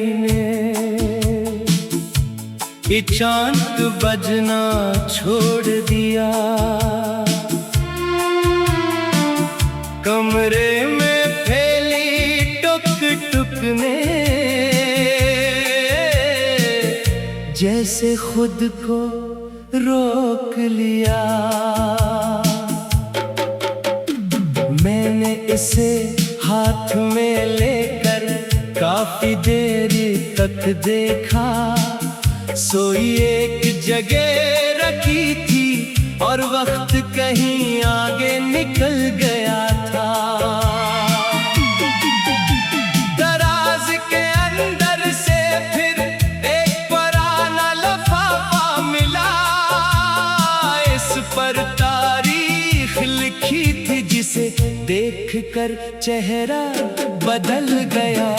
महीने ये चांद बजना छोड़ दिया। कमरे में फैली टुक टुक ने जैसे खुद को रोक लिया। मैंने इसे हाथ में लेकर काफी देर तक देखा। सोई एक जगह रखी थी और वक्त कहीं आगे निकल गया था। दराज के अंदर से फिर एक पुराना लिफाफा मिला। इस पर तारीख लिखी थी जिसे देखकर चेहरा बदल गया।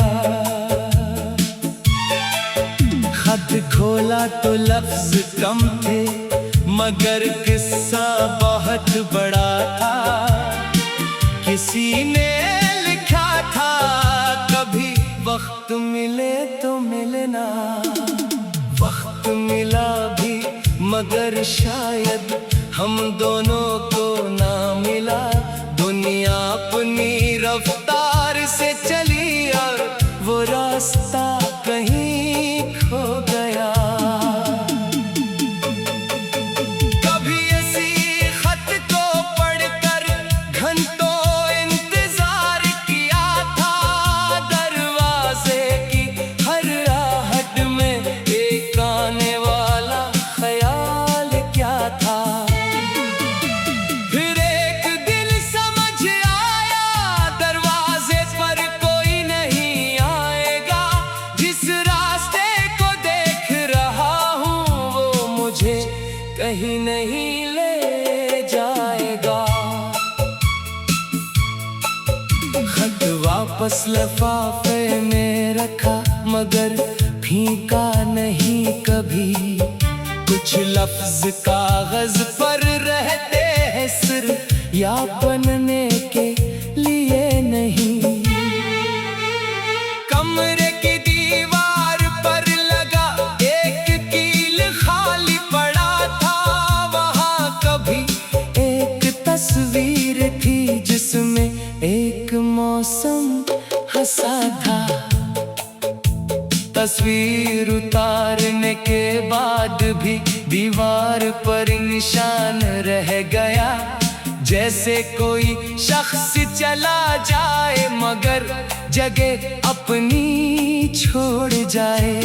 खत खोला तो लफ्ज कम थे मगर किस्सा बहुत बड़ा था। किसी ने लिखा था कभी वक्त मिले तो मिलना। वक्त मिला भी मगर शायद हम दोनों को ना मिला। दुनिया अपनी रफ्तार से चली और वो रास्ता कहीं खो गया। कभी इसी खत को पढ़कर घंटों इंतजार किया था। दरवाजे की हर आहट में एक आने वाला ख्याल क्या था। फिर एक दिन समझ आया दरवाजे पर कोई नहीं आएगा। जिस रास्ते को देख रहा हूँ वो मुझे कहीं नहीं ले जाएगा। खत वापस लिफाफे में रखा मगर फीका नहीं कभी। कुछ लफ्ज कागज पर रहते हैं सिर्फ या बनने के लिए नहीं। कमरे की दीवार पर लगा एक कील खाली पड़ा था। वहां कभी एक तस्वीर थी जिसमें एक मौसम हंसा था। तस्वीर उतारने के बाद भी दीवार पर निशान रह गया। जैसे कोई शख्स चला जाए मगर जगह अपनी छोड़ जाए।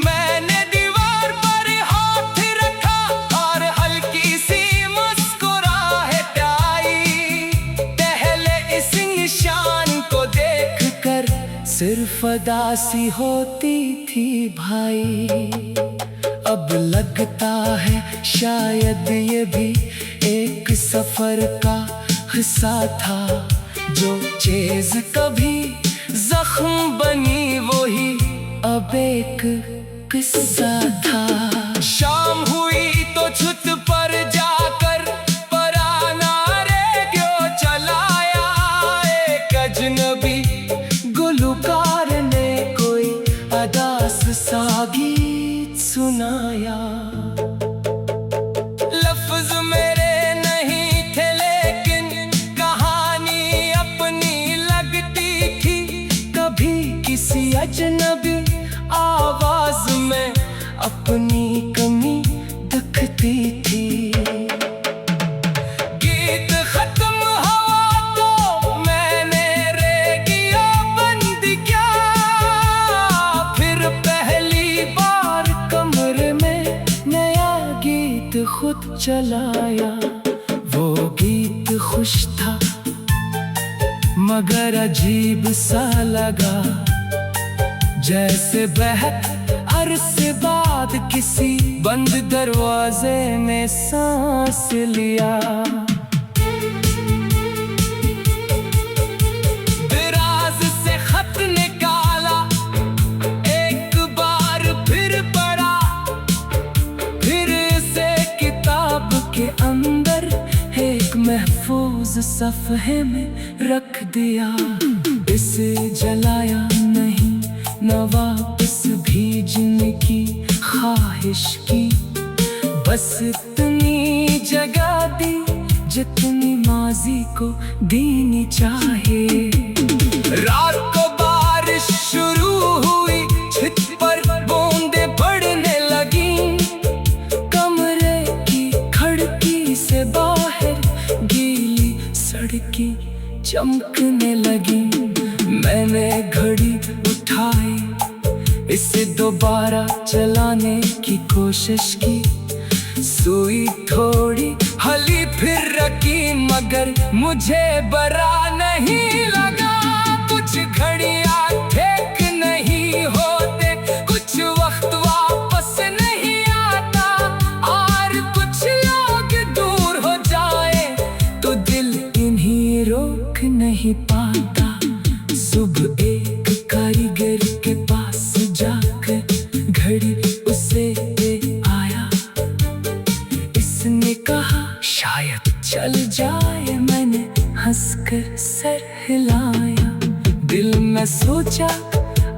मैंने दीवार पर हाथ रखा और हल्की सी मुस्कुराहट आई। पहले इस निशान को देखकर सिर्फ अदासी होती थी भाई। अब लगता है शायद ये भी एक सफर का हिस्सा था। जो चीज कभी जख्म बनी वही अब एक किस्सा था। शाम हुई तो छत पर जाकर पुराना रेडियो चलाया। एक अजनबी गुलकार ने कोई अदास सा गीत सुनाया। लफ्ज मेरे नहीं थे लेकिन कहानी अपनी लगती थी। कभी किसी अजनबी आवाज में अपनी कमी दिखती थी। गीत खत्म हुआ तो मैंने रेडियो बंद किया। फिर पहली बार कमरे में नया गीत खुद चलाया। वो गीत खुश था मगर अजीब सा लगा। जैसे बहुत अरसे बाद किसी बंद दरवाजे में सांस लिया। दराज से खत निकाला एक बार फिर पढ़ा। फिर से किताब के अंदर एक महफूज सफ़हे में रख दिया। इसे जलाया नहीं बस इतनी जगह दी जितनी माजी को देनी चाहे। रात को बारिश शुरू हुई, छत पर बूंदें पड़ने लगी, कमरे की खिड़की से बाहर गीली सड़कें चमकने लगी। मैंने घड़ी उठाई, इसे दोबारा चलाने की कोशिश की। सुई थोड़ी हली फिर रखी, मगर मुझे बरा नहीं लगा। कुछ घड़ियां ठीक नहीं होते, कुछ वक्त वापस नहीं आता, और कुछ लोग दूर हो जाए तो दिल इन्हीं रोक नहीं पाता। सुबह एक कारीगर के पास जाकर घड़ी उसे दे आया। इसने कहा शायद चल जाए। मैंने हंसकर सर हिलाया। दिल में सोचा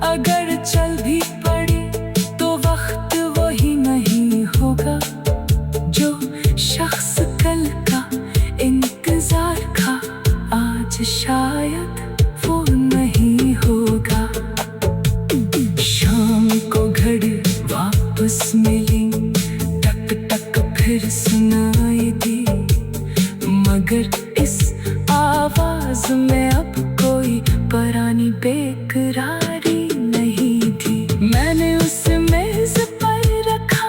अगर चल भी पड़ी तो वक्त वही नहीं होगा जो शख्स कल का इंतजार था, आज शायद वो नहीं होगा। शाम को घड़ी वापस मिली, टक टक फिर सुनाई दी, मगर इस आवाज में अब कोई पुरानी बेकरारी नहीं थी। मैंने उसे मेज पर रखा,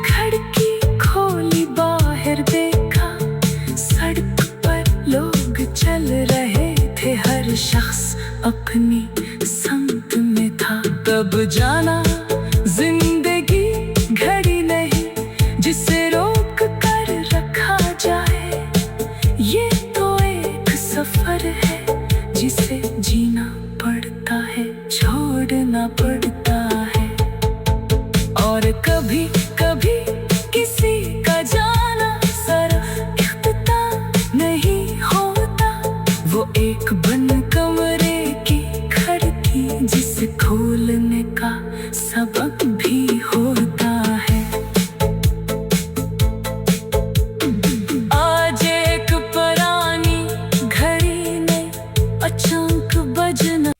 खिड़की खोली, बाहर देखा, सड़क पर लोग चल रहे थे, हर शख्स अपनी संग में था। तब जाना जिंदगी घड़ी नहीं जिसे रोक कर रखा जाए, ये तो एक सफर है जिसे जीना पड़ता है, छोड़ना पड़ता है। और कभी कभी किसी का जाना सिर्फ इख्तिताम नहीं होता, वो एक बंद कमरे की खिड़की जिसे खोलने का सबक भी होता है। आज एक पुरानी घड़ी ने अचानक बजना।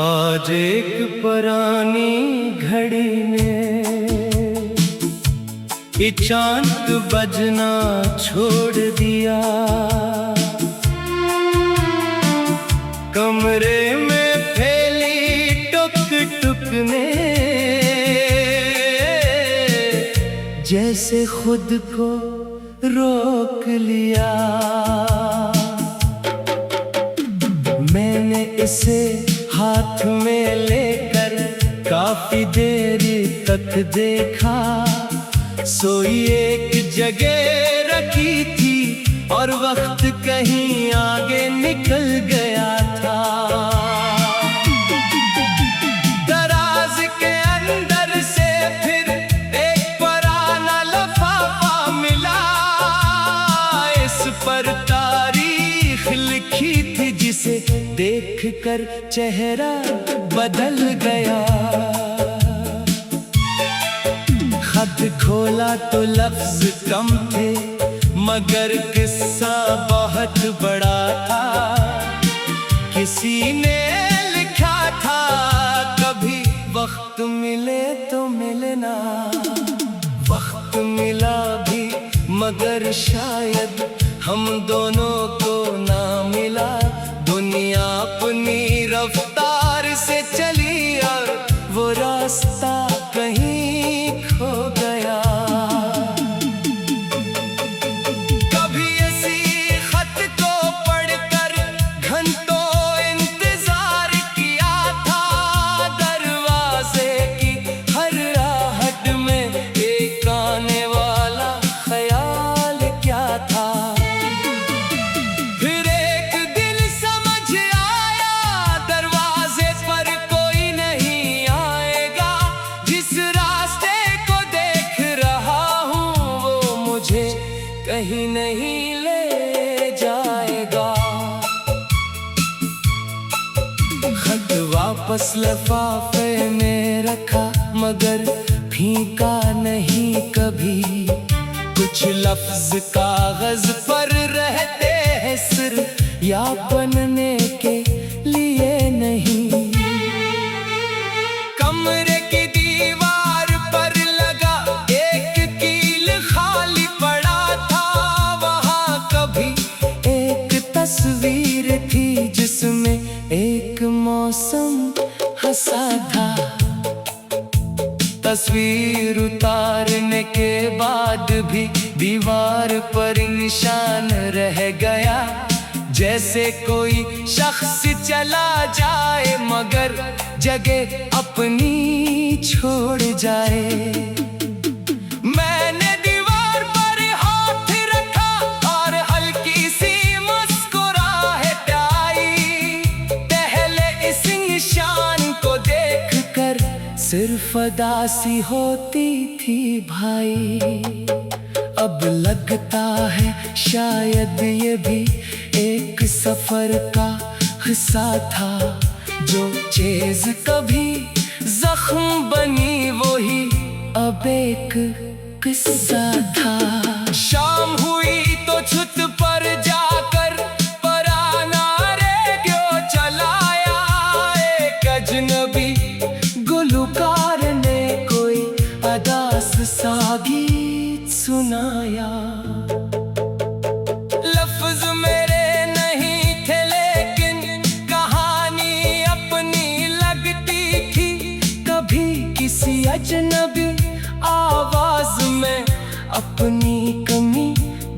आज एक पुरानी घड़ी ने अचानक बजना छोड़ दिया। कमरे में फैली टुक टुक ने जैसे खुद को रोक लिया। मैंने इसे हाथ में लेकर काफी देर तक देखा। सोई एक जगह रखी थी और वक्त कहीं आगे निकल गया था। दराज के अंदर से फिर एक पुराना लिफाफा मिला। इस पर तारीख लिखी थी जिसे देखकर चेहरा बदल गया। खत खोला तो लफ्ज कम थे मगर किस्सा बहुत बड़ा था। किसी ने लिखा था कभी वक्त मिले तो मिलना। वक्त मिला भी मगर शायद हम दोनों को ना मिला। दुनिया अपनी रफ्तार से चली और वो रास्ता कहीं खो गया। कभी इसी खत को पढ़कर घंटों इंतजार किया था। दरवाजे की हर आहट में एक आने वाला ख्याल क्या था। फिर एक दिन समझ आया वापस लिफाफे में रखा, मगर फीका नहीं कभी। कुछ लफ्ज कागज पर रहते हैं, सिर्फ या बनने के लिए नहीं। कमरे की दीवार पर लगा एक कील खाली पड़ा था, वहाँ कभी एक तस्वीर थी जिसमें एक मौसम हंसा था। तस्वीर उतारने के बाद भी दीवार पर निशान रह गया, जैसे कोई शख्स चला जाए मगर जगह अपनी छोड़ जाए। मैंने दीवार पर हाथ रखा और हल्की सी मुस्कुराहट आई। पहले इस निशान को देखकर सिर्फ अदासी होती थी भाई। अब लगता है शायद ये भी एक सफर का हिस्सा था, जो चीज कभी जख्म बनी वही अब एक किस्सा था। शाम हुई तो छत पर जाकर पुराना रेडियो चलाया। एक अजनबी गुलकार ने कोई अदास सा गीत सुनाया। लफ्ज मेरे नहीं थे लेकिन कहानी अपनी लगती थी। कभी किसी अजनबी आवाज में अपनी कमी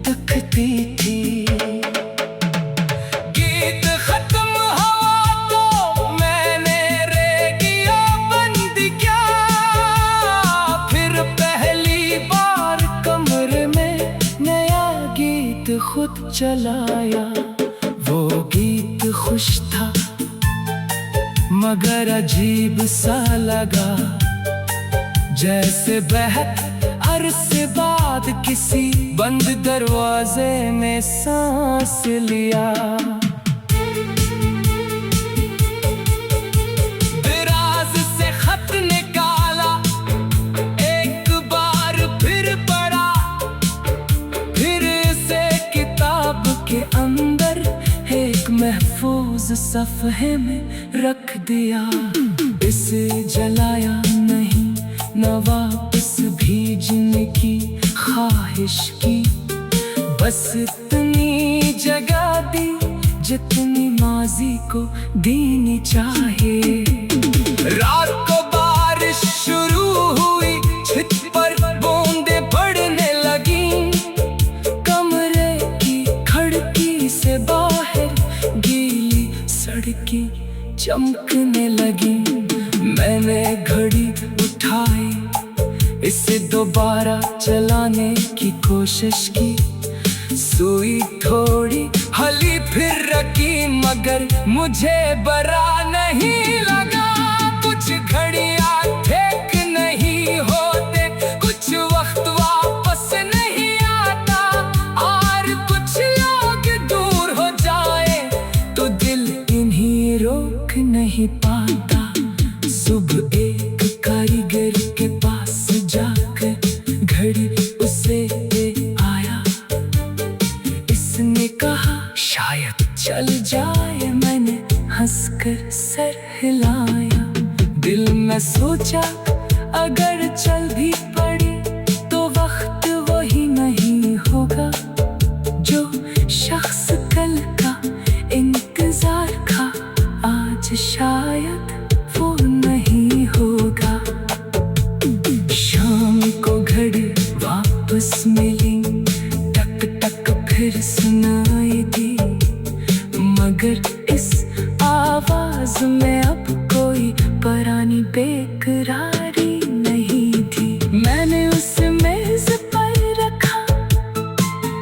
दिखती थी। गीत खत्म हुआ तो मैंने रेडियो बंद किया। फिर पहली बार कमरे में नया गीत खुद चलाया। वो गीत खुश था मगर अजीब सा लगा, जैसे बेहद अरसे बाद किसी बंद दरवाजे में सांस लिया। दराज से खत निकाला, एक बार फिर पढ़ा, फिर से किताब के अंदर एक महफूज सफ़हे में रख दिया। इसे जलाया नहीं, न वापस भेजने की ख्वाहिश की, बस इतनी जगह दी जितनी माजी को देनी चाहिए। रात को बारिश शुरू हुई, छत पर बूंदें पड़ने लगी। कमरे की खिड़की से बाहर गीली सड़कें चमकने लगी। मैंने घड़ी उठाई, इसे दोबारा चलाने की कोशिश की। सुई थोड़ी हली फिर रखी मगर मुझे बरा नहीं लगा। कुछ घड़ियां ठीक नहीं होते, कुछ वक्त वापस नहीं आता, और कुछ लोग दूर हो जाए तो दिल इन्हीं रोक नहीं पाता। सुबह एक कारीगर के पास जाकर घड़ी उसे दे आया। इसने कहा शायद चल जाए। मैंने हंसकर सर हिलाया। दिल में सोचा अगर चल भी पड़ी तो वक्त वही नहीं होगा जो शख्स कल का इंतजार था, आज शायद वो नहीं होगा। शाम को घड़ी वापस मिली, टक टक फिर सुनाई दी, मगर इस आवाज में अब कोई पुरानी बेकरारी नहीं थी। मैंने उसे मेज पर रखा,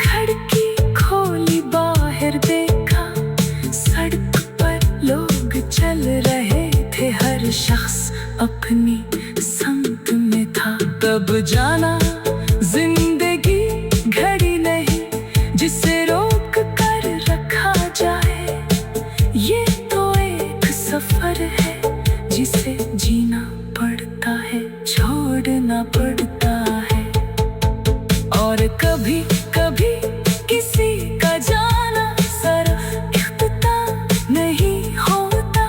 खिड़की खोली, बाहर देखा। सड़क पर लोग चल रहे थे, हर शख्स अपनी संग में था। तब जाना जिंदगी घड़ी नहीं जिसे रोक कर रखा जाए। ये तो एक सफर है और कभी कभी किसी का जाना सिर्फ इख्तिताम नहीं होता।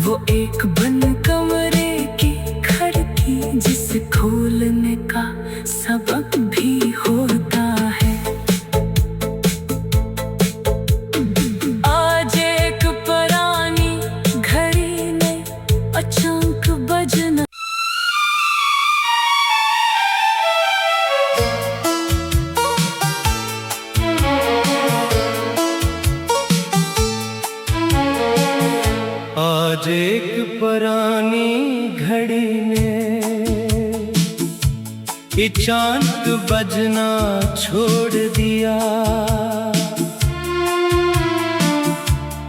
वो एक बंद कमरे की खिड़की जिसे खोलने का सबक भी होता है। आज एक पुरानी घड़ी ने अचानक बजना। आज एक पुरानी घड़ी ने अचानक बजना छोड़ दिया।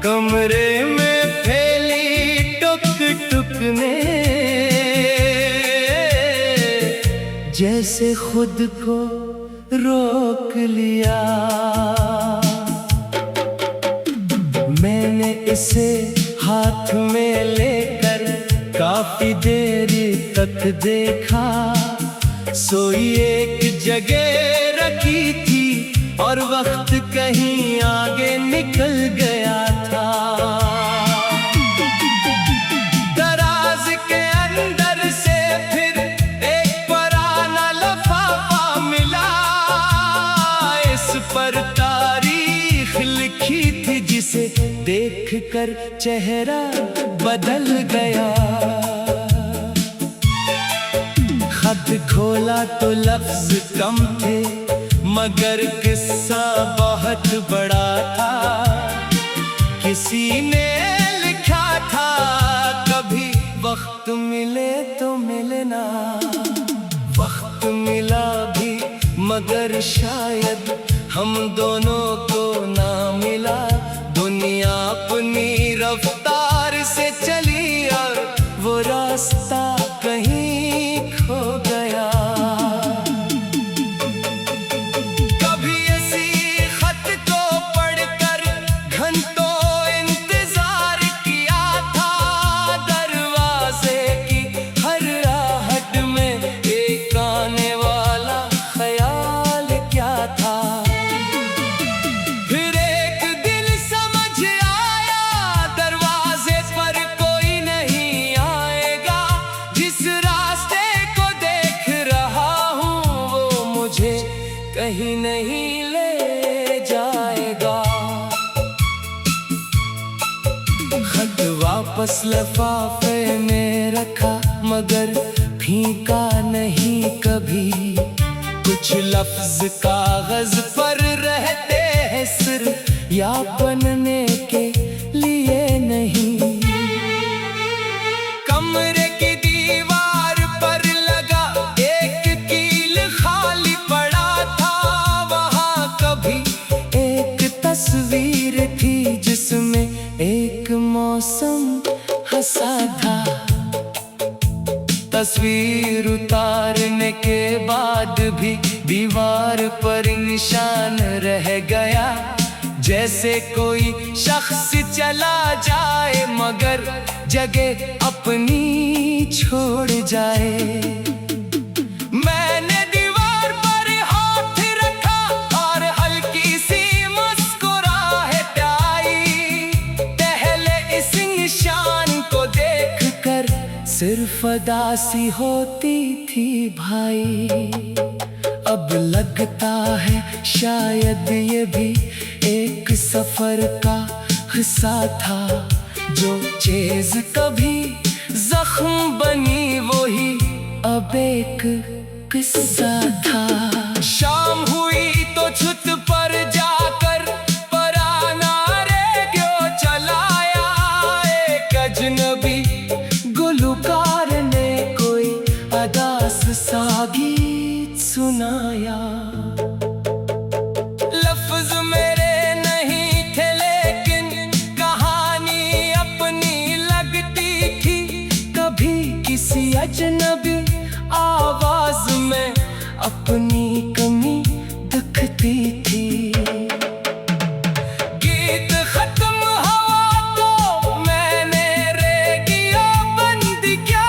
कमरे में फैली टुक टुक ने जैसे खुद को रोक लिया। मैंने इसे हाथ में लेकर काफी देर तक देखा। सोई एक जगह रखी थी और वक्त कहीं आगे निकल गया था। दराज के अंदर से फिर एक पुराना लिफाफा मिला। इस पर तारीख लिखी थी जिसे देखकर चेहरा बदल गया। खत खोला तो लफ्ज कम थे मगर किस्सा बहुत बड़ा था। किसी ने लिखा था कभी वक्त मिले तो मिलना। वक्त मिला भी मगर शायद हम दोनों को ना मिला। दुनिया अपनी रफ्तार से चली और वो रास्ता कहीं खो गया। कभी इसी खत को पढ़कर घंटों इंतजार किया था। दरवाजे की हर आहट में एक आने वाला ख्याल क्या था। कहीं नहीं ले जाएगा। खत वापस लिफाफे में रखा मगर फीका नहीं कभी। कुछ लफ्ज कागज पर रहते हैं सिर्फ या बनने के लिए नहीं। कमरे की दीवार पर लगा एक कील खाली पड़ा था। वहां कभी एक तस्वीर थी जिसमें एक मौसम हंसा था। तस्वीर उतारने के बाद भी दीवार पर निशान रह गया। जैसे कोई शख्स चला जाए मगर जगह अपनी छोड़ जाए। मैंने दीवार पर हाथ रखा और हल्की सी मुस्कुराहट आई। पहले इस निशान को देखकर सिर्फ अदासी होती थी भाई। अब लगता है शायद ये भी एक सफर का हिस्सा था। जो चीज कभी जख्म बनी वही अब एक किस्सा था। शाम हुई तो छत पर जाकर पुराना रेडियो चलाया। एक अजनबी गुलकार ने कोई अदास सा गीत सुनाया। लफ्ज मेरे नहीं थे लेकिन कहानी अपनी लगती थी। कभी किसी अजनबी आवाज में अपनी कमी दिखती थी। गीत खत्म हुआ तो मैंने रेडियो बंद किया।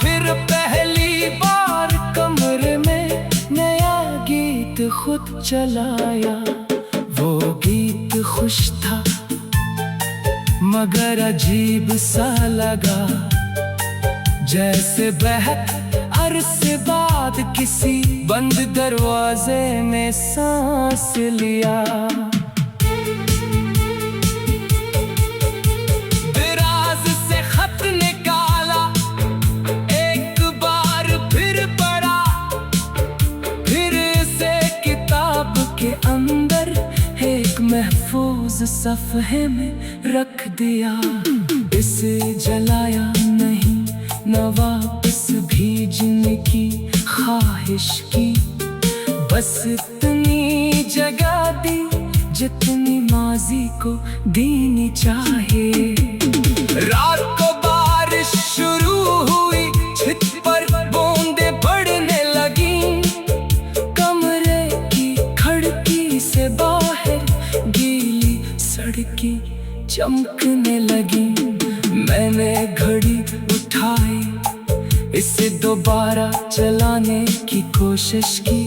फिर पहली बार कमरे में नया खुद चलाया। वो गीत खुश था मगर अजीब सा लगा, जैसे बहक अरसे बाद किसी बंद दरवाजे में सांस लिया। दराज से खत निकाला, एक बार फिर पढ़ा, फिर से किताब के अंदर एक महफूज सफ़हे में रख दिया। इसे जलाया नहीं, न वापस भेजने की ख्वाहिश की, बस इतनी जगह दी जितनी माजी को देनी चाहिए। रात को बारिश शुरू हुई, छत पर बूंदें पड़ने लगी, कमरे की खिड़की से बाहर गीली सड़कें चमकने लगी। मैंने घड़ी उठाई, इसे दोबारा चलाने की कोशिश की,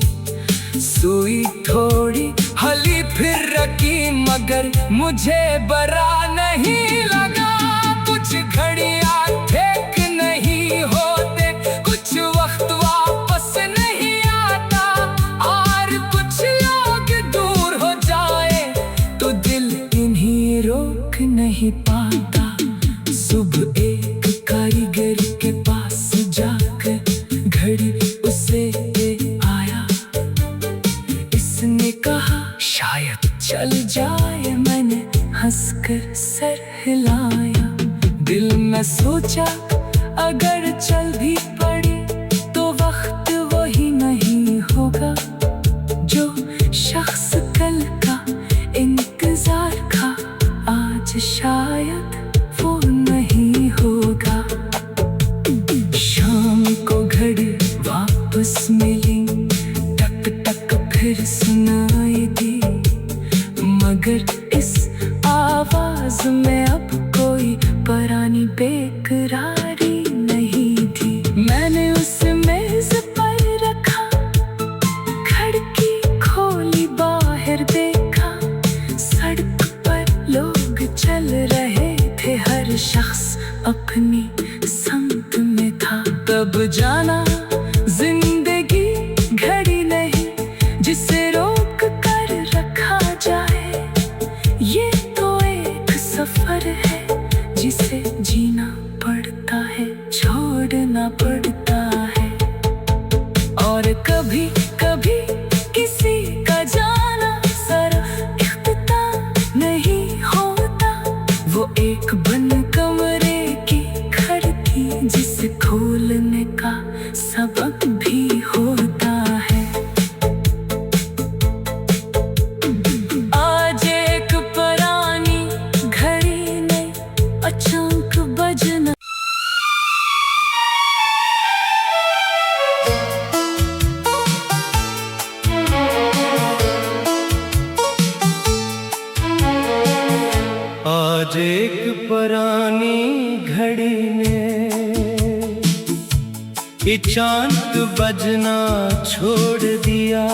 सुई थोड़ी हली फिर रखी, मगर मुझे बरा नहीं लगा। कुछ घड़ियां ठीक नहीं होते, कुछ वक्त वापस नहीं आता, और कुछ लोग दूर हो जाए तो दिल इन्हीं रोक नहीं पाता। सुबह एक कारीगर के पास जाकर घड़ी उसे दे आया। इसने कहा शायद चल जाए। मैंने हंसकर सर हिलाया। दिल में सोचा अगर चल भी पड़ी तो वक्त वही नहीं होगा जो शख्स कल का इंतजार था, आज शायद वो नहीं होगा। शाम को घड़ी वापस मिली, टक टक फिर सुनाई दी, मगर इस आवाज में अब कोई पुरानी बेकरारी नहीं थी। मैंने उसे मेज पर रखा, खिड़की खोली, बाहर देखा, सड़क पर लोग चल रहे थे, हर शख्स अपनी संग में था। तब जाना जिंदगी घड़ी नहीं जिसे रोक कर रखा जाए, ये तो एक सफर है जिसे जीना पड़ता है, छोड़ना पड़ता है। और कभी कभी किसी का जाना जरा इख्तिताम नहीं होता, वो एक बंद कमरे की खिड़की जिसे खोलने का सबक भी होता है। आज एक पुरानी घड़ी ने अचानक बजना। आज एक पुरानी घड़ी ने अचानक बजना छोड़ दिया।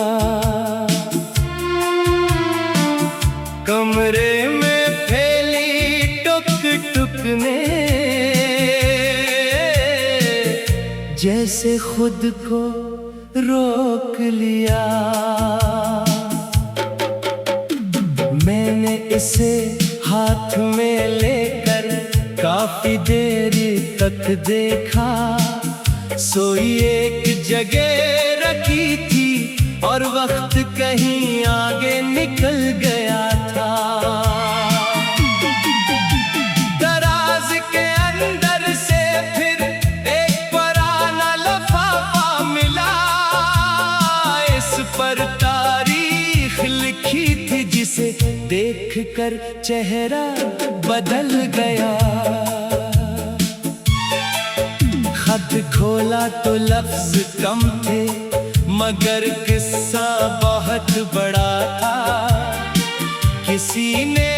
कमरे में फैली टुक टुक ने जैसे खुद को रोक लिया। मैंने इसे हाथ में लेकर काफी देर तक देखा, सोई एक जगह रखी थी और वक्त कहीं आगे निकल गया था। दराज के अंदर से फिर एक पुराना लिफाफा मिला, इस पर तारीख लिखी थी जिसे देखकर चेहरा बदल गया। खत खोला तो लफ्ज कम थे मगर किस्सा बहुत बड़ा था। किसी ने